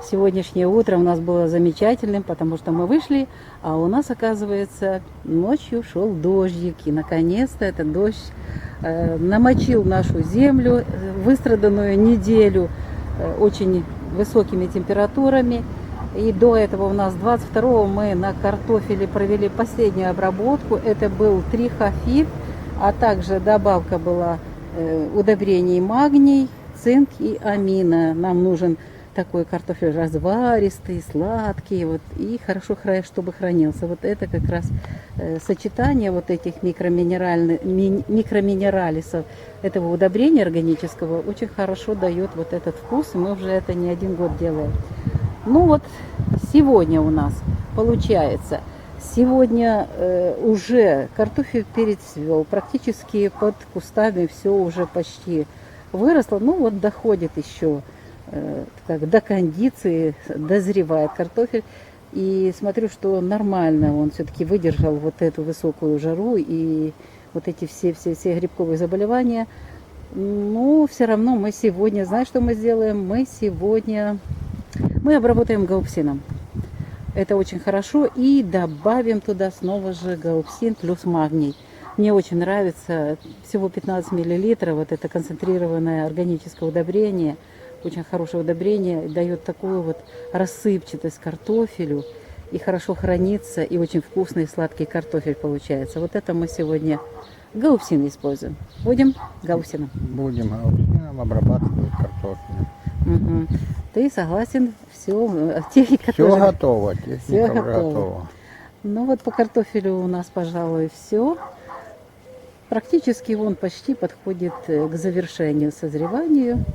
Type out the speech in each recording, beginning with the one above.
Сегодняшнее утро у нас было замечательным, потому что мы вышли, а у нас, оказывается, ночью шел дождик. И, наконец-то, этот дождь намочил нашу землю, выстраданную неделю очень высокими температурами. И до этого у нас 22-го мы на картофеле провели последнюю обработку. Это был трихофит, а также добавка была удобрений магний, цинк и амина. Нам нужен такой картофель разваристый, сладкий, вот, и хорошо, чтобы хранился. Вот это как раз сочетание вот этих микроминералисов, этого удобрения органического очень хорошо дает вот этот вкус, и мы уже это не один год делаем. Ну вот сегодня у нас получается, сегодня уже картофель перецвел, практически под кустами все уже почти выросло, ну вот доходит еще до кондиции, дозревает картофель. И смотрю, что нормально он все-таки выдержал вот эту высокую жару и вот эти все грибковые заболевания. Но все равно мы сегодня, знаешь, что мы сделаем? Мы обработаем гаупсином. Это очень хорошо. И добавим туда снова же гаупсин плюс магний. Мне очень нравится, всего 15 мл, вот это концентрированное органическое удобрение. Очень хорошее удобрение, дает такую вот рассыпчатость картофелю, и хорошо хранится, и очень вкусный сладкий картофель получается. Вот это мы сегодня гаупсин используем. Будем гаупсином? Будем гаупсином обрабатывать картофель. Угу. Ты согласен? Все, техника все тоже. готово, техника Все готова. Ну вот по картофелю у нас, пожалуй, все. Практически он почти подходит к завершению, созреванию.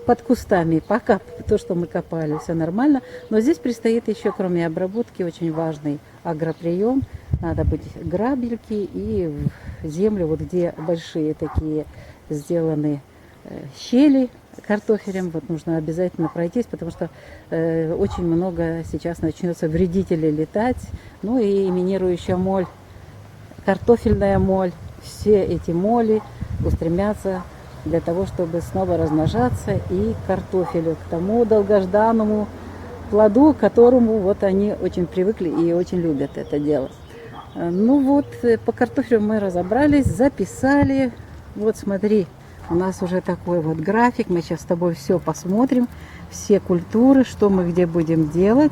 Под кустами пока то, что мы копали, все нормально. Но здесь предстоит еще, кроме обработки, очень важный агроприем. Надо быть грабельки и в землю, вот где большие такие сделаны щели картофелем, вот нужно обязательно пройтись, потому что очень много сейчас начнется вредителей летать. Ну и минирующая моль, картофельная моль, все эти моли устремятся для того, чтобы снова размножаться и картофелю, к тому долгожданному плоду, к которому вот они очень привыкли и очень любят это дело. Ну вот, по картофелю мы разобрались, записали. Вот смотри, у нас уже такой вот график, мы сейчас с тобой все посмотрим, все культуры, что мы где будем делать.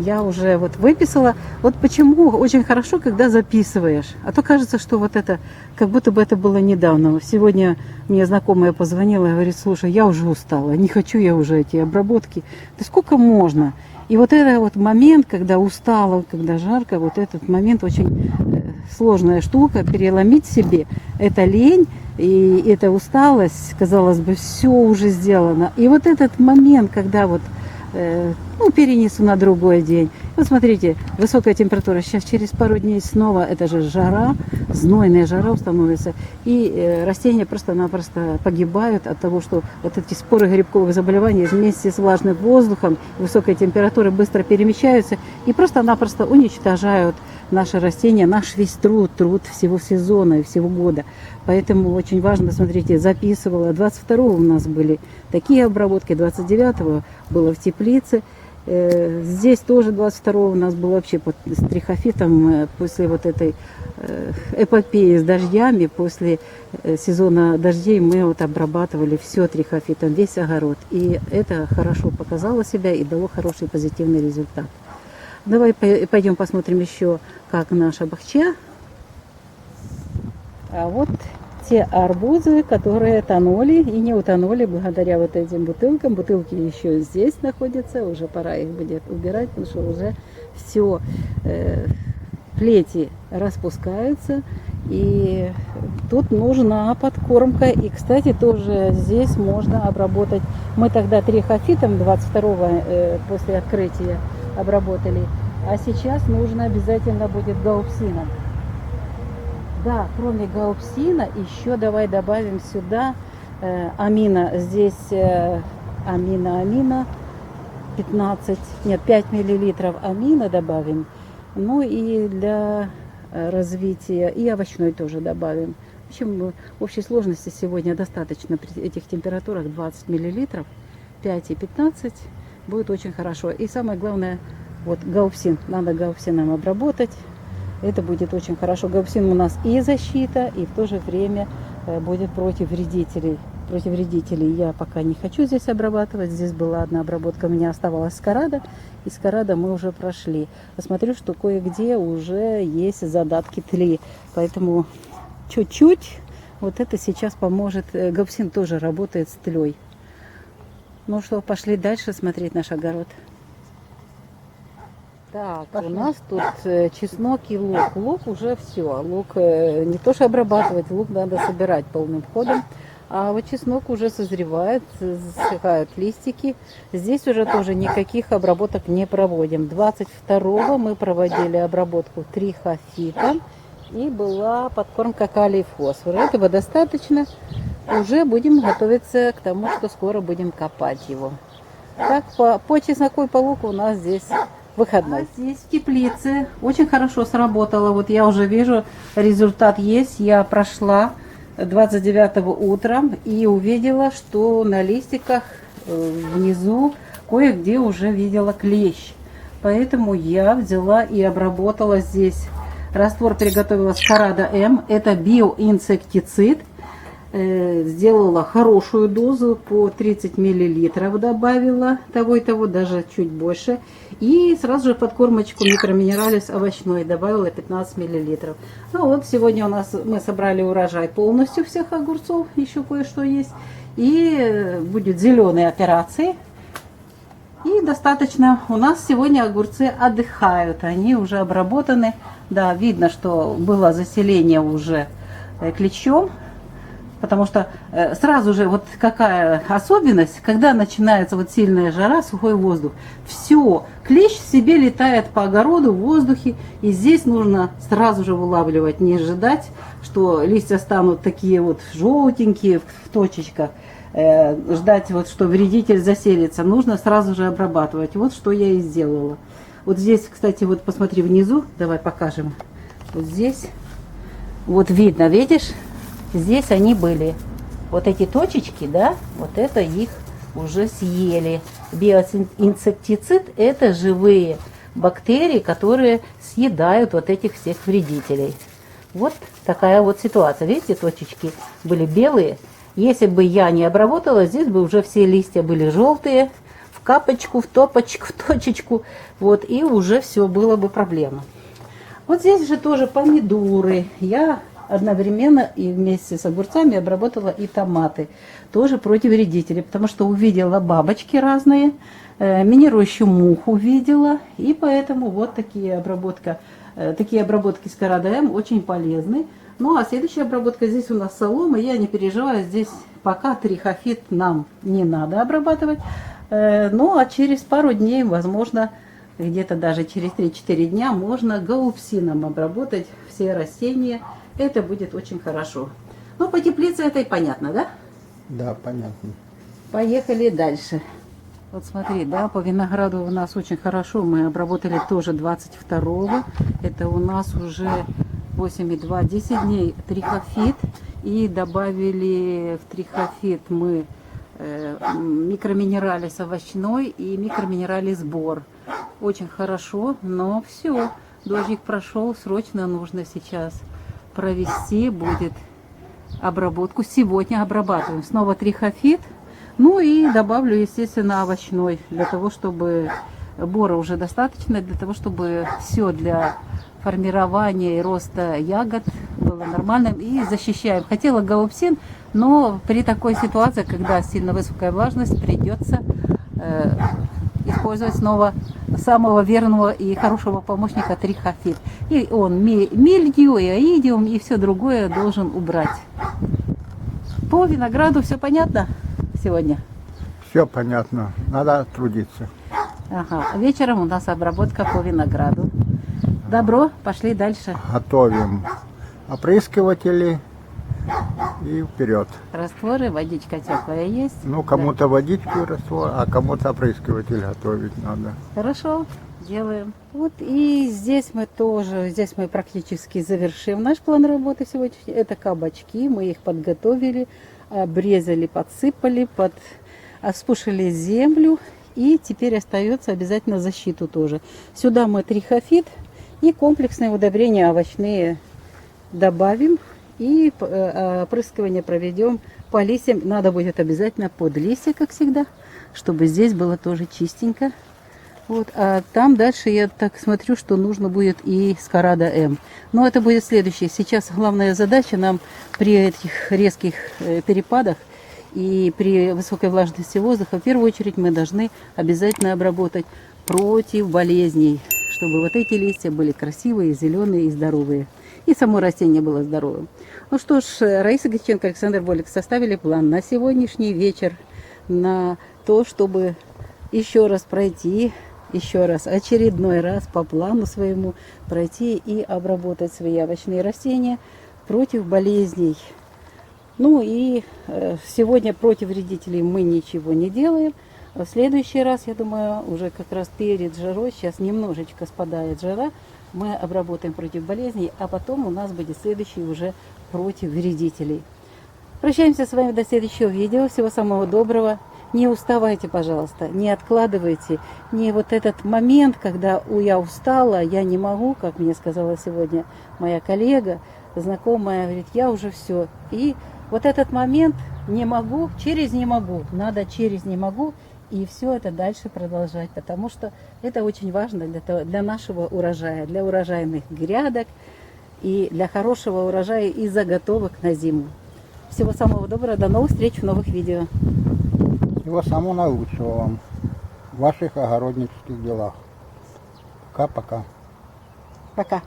Я уже вот выписала. Вот почему очень хорошо, когда записываешь. А то кажется, что вот это, как будто бы это было недавно. Сегодня мне знакомая позвонила и говорит: слушай, я уже устала, не хочу я уже эти обработки. Да сколько можно? И вот этот вот момент, когда устала, когда жарко, вот этот момент очень сложная штука, переломить себе. Это лень и это усталость, казалось бы, все уже сделано. И вот этот момент, когда вот перенесу на другой день. Вот смотрите, высокая температура. Сейчас через пару дней снова, это же жара, знойная жара становится. И растения просто-напросто погибают от того, что вот эти споры грибковых заболеваний вместе с влажным воздухом, высокой температурой быстро перемещаются и просто-напросто уничтожают наши растения, наш весь труд всего сезона и всего года. Поэтому очень важно, смотрите, записывала. 22-го у нас были такие обработки, 29-го было в теплице. Здесь тоже 22-го у нас был вообще с трихофитом после вот этой эпопеи с дождями, после сезона дождей мы вот обрабатывали все трихофитом, весь огород. И это хорошо показало себя и дало хороший позитивный результат. Давай пойдем посмотрим еще, как наша бахча. А вот те арбузы, которые тонули и не утонули благодаря вот этим бутылкам. Бутылки еще здесь находятся, уже пора их будет убирать, потому что уже все, плети распускаются. И тут нужна подкормка. И, кстати, тоже здесь можно обработать. Мы тогда трихофитом 22-го после открытия обработали. А сейчас нужно обязательно будет гаупсином. Да, кроме гаупсина, еще давай добавим сюда амина. Здесь амина 5 миллилитров амина добавим. Ну и для развития, и овощной тоже добавим. В общем, в общей сложности сегодня достаточно при этих температурах 20 миллилитров, 5 и 15. будет очень хорошо. И самое главное, вот гаупсин, надо гаупсином обработать. Это будет очень хорошо. Гаупсин у нас и защита, и в то же время будет против вредителей. Против вредителей я пока не хочу здесь обрабатывать. Здесь была одна обработка, у меня оставалась скарада. И скарада мы уже прошли. Посмотрю, что кое-где уже есть задатки тли. Поэтому чуть-чуть вот это сейчас поможет. Гаупсин тоже работает с тлей. Ну что, пошли дальше смотреть наш огород. Так, у нас тут чеснок и лук. Лук уже все. Лук не то что обрабатывать, лук надо собирать полным ходом. А вот чеснок уже созревает, засыхают листики. Здесь уже тоже никаких обработок не проводим. 22-го мы проводили обработку трихофита. И была подкормка калий и фосфора. Этого достаточно. Уже будем готовиться к тому, что скоро будем копать его. Так, по чесноку и по луку у нас здесь выходной. Здесь в теплице очень хорошо сработало. Вот я уже вижу, результат есть. Я прошла 29-го утром и увидела, что на листиках внизу кое-где уже видела клещ. Поэтому я взяла и обработала здесь. Раствор приготовила Скарада М. Это биоинсектицид. Сделала хорошую дозу, по 30 миллилитров добавила, того и того, даже чуть больше. И сразу же подкормочку микроминералис овощной добавила 15 миллилитров. Ну вот сегодня у нас мы собрали урожай полностью всех огурцов, еще кое-что есть. И будет зеленые операции. И достаточно. У нас сегодня огурцы отдыхают, они уже обработаны. Да, видно, что было заселение уже клещом. Потому что сразу же вот какая особенность, когда начинается вот сильная жара, сухой воздух, все, клещ себе летает по огороду в воздухе, и здесь нужно сразу же вылавливать, не ожидать, что листья станут такие вот желтенькие в точечках, ждать вот, что вредитель заселится, нужно сразу же обрабатывать. Вот что я и сделала. Вот здесь, кстати, вот посмотри внизу, давай покажем, вот здесь, вот видно, видишь? Здесь они были. Вот эти точечки, да, вот это их уже съели. Биоинсектицид – это живые бактерии, которые съедают вот этих всех вредителей. Вот такая вот ситуация. Видите, точечки были белые. Если бы я не обработала, здесь бы уже все листья были желтые, в капочку, в топочку, в точечку. Вот, и уже все было бы проблема. Вот здесь же тоже помидоры. Я одновременно и вместе с огурцами обработала и томаты. Тоже против вредителей, потому что увидела бабочки разные, минирующую муху видела. И поэтому вот такие обработки Скарада М очень полезны. Ну а следующая обработка здесь у нас солома. Я не переживаю, здесь пока трихофит нам не надо обрабатывать. Ну а через пару дней, возможно, где-то даже через 3-4 дня можно гаупсином обработать все растения. Это будет очень хорошо. Ну, по теплице это и понятно, да? Да, понятно. Поехали дальше. Вот смотри, да, по винограду у нас очень хорошо. Мы обработали тоже 22-го. Это у нас уже 8,2, 10 дней трихофит. И добавили в трихофит мы микроминералис овощной и микроминералис бор. Очень хорошо, но все. Дождик прошел, срочно нужно сейчас провести будет обработку. Сегодня обрабатываем снова трихофит. Ну и добавлю, естественно, овощной, для того, чтобы бора уже достаточно, для того, чтобы все для формирования и роста ягод было нормальным. И защищаем. Хотела гаупсин, но при такой ситуации, когда сильно высокая влажность, придется использовать снова самого верного и хорошего помощника трихофит. И он мильдию, и аидиум, и все другое должен убрать. По винограду все понятно сегодня? Все понятно. Надо трудиться. Ага. Вечером у нас обработка по винограду. Добро, пошли дальше. Готовим опрыскиватели и вперед. Растворы, водичка теплая есть. Ну, кому-то водичку раствор, а кому-то опрыскиватель готовить надо. Хорошо, делаем. Вот и здесь мы практически завершим наш план работы сегодня. Это кабачки, мы их подготовили, обрезали, подсыпали, спушили землю И теперь остается обязательно защиту тоже. Сюда мы трихофит и комплексные удобрения овощные добавим. И опрыскивание проведем по листьям. Надо будет обязательно под листья, как всегда, чтобы здесь было тоже чистенько. Вот, а там дальше я так смотрю, что нужно будет и Скарада М. Но это будет следующее. Сейчас главная задача нам при этих резких перепадах и при высокой влажности воздуха, в первую очередь мы должны обязательно обработать против болезней, чтобы вот эти листья были красивые, зеленые и здоровые. И само растение было здоровым. Ну что ж, Раиса Греченко, Александр Болик составили план на сегодняшний вечер на то, чтобы еще раз пройти, очередной раз по плану своему пройти и обработать свои овощные растения против болезней. Ну и сегодня против вредителей мы ничего не делаем. В следующий раз, я думаю, уже как раз перед жарой, сейчас немножечко спадает жара, мы обработаем против болезней, а потом у нас будет следующий уже против вредителей. Прощаемся с вами до следующего видео. Всего самого доброго. Не уставайте, пожалуйста, не откладывайте. Не вот этот момент, когда я устала, я не могу, как мне сказала сегодня моя коллега, знакомая, говорит, я уже все. И вот этот момент не могу, через не могу. Надо через не могу. И все это дальше продолжать, потому что это очень важно для нашего урожая, для урожайных грядок и для хорошего урожая и заготовок на зиму. Всего самого доброго, до новых встреч в новых видео. Всего самого наилучшего вам в ваших огороднических делах. Пока-пока. Пока.